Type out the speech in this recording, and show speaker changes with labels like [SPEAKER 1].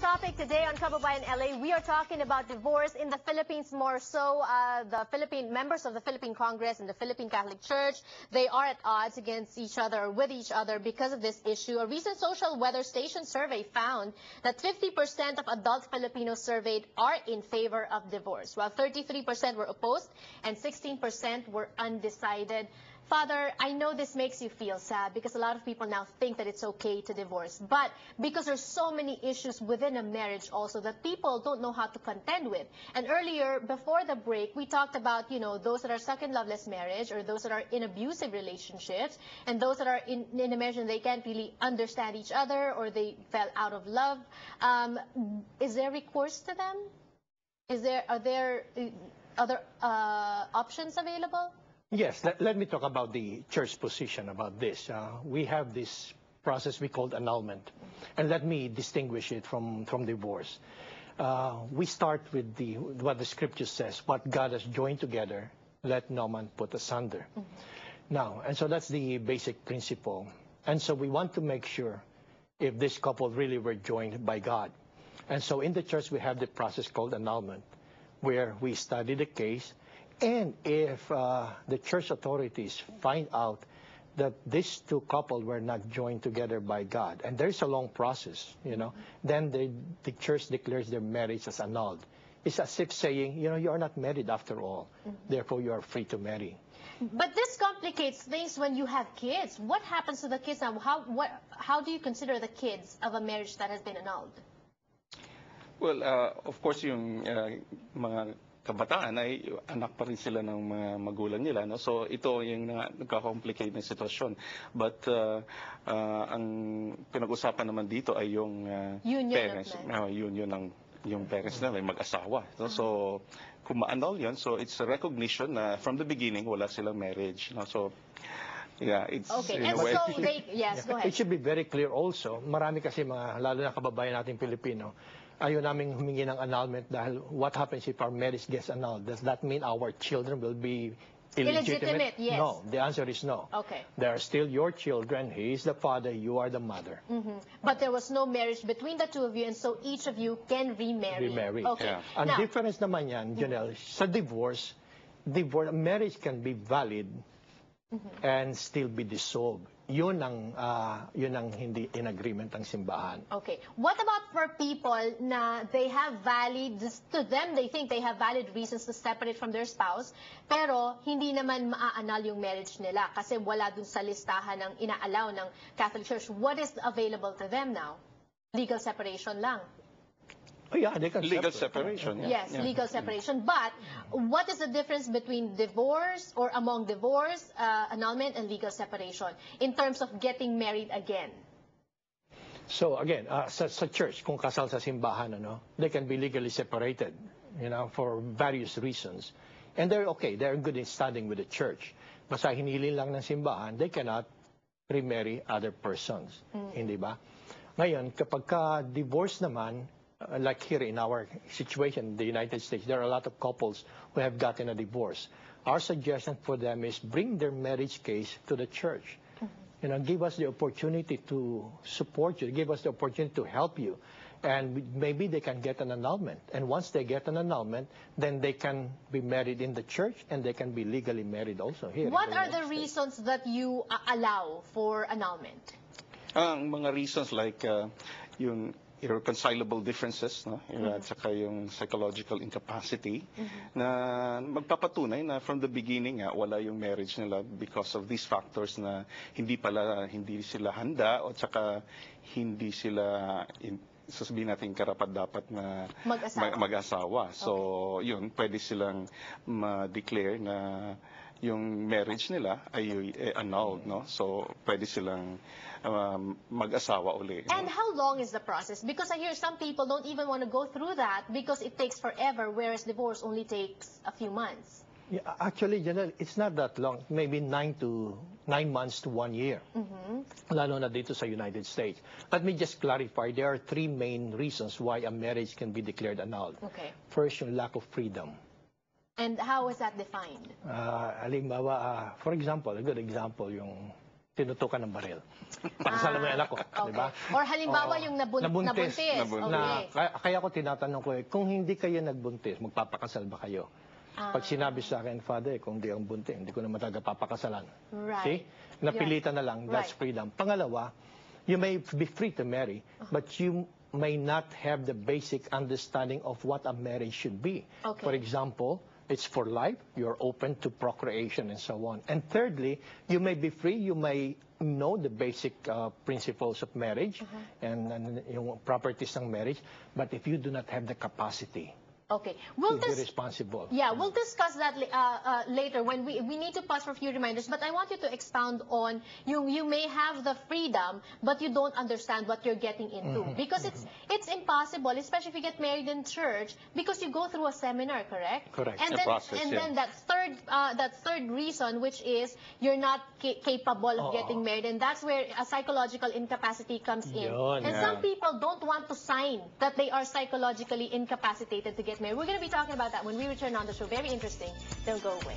[SPEAKER 1] topic today on Kababayan LA. We are talking about divorce in the Philippines, more so the Philippine members of the Philippine Congress and the Philippine Catholic Church. They are at odds against each other or with each other because of this issue. A recent social weather station survey found that 50% of adult Filipinos surveyed are in favor of divorce, while 33% were opposed and 16% were undecided. Father, I know this makes you feel sad because a lot of people now think that it's okay to divorce. But because there's so many issues within a marriage also that people don't know how to contend with. And earlier, before the break, we talked about, those that are stuck in loveless marriage or those that are in abusive relationships and those that are in a marriage and they can't really understand each other or they fell out of love. Is there recourse to them? Are there other options available?
[SPEAKER 2] Yes, let me talk about the church position about this. We have this process we call annulment, and let me distinguish it from divorce. We start with what the scripture says, what God has joined together, let no man put asunder. Now, and so that's the basic principle. And so we want to make sure if this couple really were joined by God. And so in the church, we have the process called annulment, where we study the case. And if the church authorities find out that these two couples were not joined together by God, and there's a long process, then the church declares their marriage as annulled. It's as if saying, you are not married after all, therefore you are free to marry.
[SPEAKER 1] But this complicates things when you have kids. What happens to the kids now? How do you consider the kids of a marriage that has been annulled?
[SPEAKER 3] Well, of course, yung mga kabataan ay anak pa rin sila ng mga magulang nila, no? So ito yung nagka-complicate na sitwasyon. But ang pinag-usapan naman dito ay yung parents, union ng yung parents na may mag-asawa. No? So kung ma-annul yun, so it's a recognition na from the beginning wala silang marriage, no? So yeah, it's
[SPEAKER 1] okay. And so yes, go ahead.
[SPEAKER 2] It should be very clear also. Marami kasi mga lalo na kababayan nating Pilipino, ayaw namin humingi ng annulment dahil what happens if our marriage gets annulled? Does that mean our children will be illegitimate?
[SPEAKER 1] Yes.
[SPEAKER 2] No, the answer is no.
[SPEAKER 1] Okay.
[SPEAKER 2] They are still your children. He is the father, you are the mother.
[SPEAKER 1] But there was no marriage between the two of you, and so each of you can remarry. Okay.
[SPEAKER 2] Yeah. Ang difference naman yan, Janelle, sa divorce, marriage can be valid and still be dissolved. Yun ang hindi in agreement ang simbahan. Okay.
[SPEAKER 1] What about for people na they have to them they think they have valid reasons to separate from their spouse, pero hindi naman maa-annul yung marriage nila kasi wala dun sa listahan ng ina-allow ng Catholic Church. What is available to them now? Legal separation lang.
[SPEAKER 2] Oh, yeah, they can
[SPEAKER 3] legal separation.
[SPEAKER 1] Yeah. Yes, legal separation. But what is the difference between divorce or among divorce, annulment, and legal separation in terms of getting married again?
[SPEAKER 2] So again, sa church, kung kasal sa simbahan, they can be legally separated, for various reasons. And they're okay, they're good in standing with the church. Basta hinilin lang ng simbahan, they cannot remarry other persons. Hindi ba? Ngayon, kapag ka-divorce naman, like here in our situation in the United States, there are a lot of couples who have gotten a divorce. Our suggestion for them is bring their marriage case to the church. Give us the opportunity to support you, give us the opportunity to help you. And maybe they can get an annulment. And once they get an annulment, then they can be married in the church and they can be legally married also here.
[SPEAKER 1] What are the reasons that you allow for annulment?
[SPEAKER 3] Ang mga reasons like yung irreconcilable differences, no? At saka yung psychological incapacity na magpapatunay na from the beginning wala yung marriage nila because of these factors na hindi sila handa o saka hindi sila sasabihin natin karapat-dapat na mag-asawa. So yun, pwede silang ma-declare na yung marriage nila ay annulled, no? So pwede silang mag-asawa uli.
[SPEAKER 1] And how long is the process? Because I hear some people don't even want to go through that because it takes forever, whereas divorce only takes a few months.
[SPEAKER 2] Yeah, actually, Janelle, it's not that long. Maybe 9 months to 1 year. Lalo na dito sa United States. Let me just clarify. There are 3 main reasons why a marriage can be declared annulled.
[SPEAKER 1] Okay.
[SPEAKER 2] First, yung lack of freedom.
[SPEAKER 1] And how is that defined?
[SPEAKER 2] Halimbawa, for example, a good example, yung tinutukan ng baril. Pakasalan mo yung anak ko, di ba?
[SPEAKER 1] Or halimbawa yung nabuntis.
[SPEAKER 2] Kaya ko tinatanong ko kung hindi kayo nagbuntis, magpapakasal ba kayo? Pag sinabi sa akin, Father, kung di ang buntis, hindi ko naman talaga papakasalan.
[SPEAKER 1] Right.
[SPEAKER 2] See? Napilitan na lang, that's freedom. Pangalawa, you may be free to marry, but you may not have the basic understanding of what a marriage should be.
[SPEAKER 1] Okay.
[SPEAKER 2] For example, it's for life, you're open to procreation and so on. And thirdly, you may be free, you may know the basic principles of marriage and yung properties ng marriage, but if you do not have the capacity
[SPEAKER 1] Okay.
[SPEAKER 2] to be responsible.
[SPEAKER 1] Yeah, we'll discuss that later when we need to pause for a few reminders, but I want you to expound on you may have the freedom, but you don't understand what you're getting into. Because it's impossible, especially if you get married in church, because you go through a seminar, correct?
[SPEAKER 2] Correct.
[SPEAKER 1] And then that third reason, which is you're not capable of getting married, and that's where a psychological incapacity comes in. And some people don't want to sign that they are psychologically incapacitated to get married. We're going to be talking about that when we return on the show. Very interesting. Don't go away.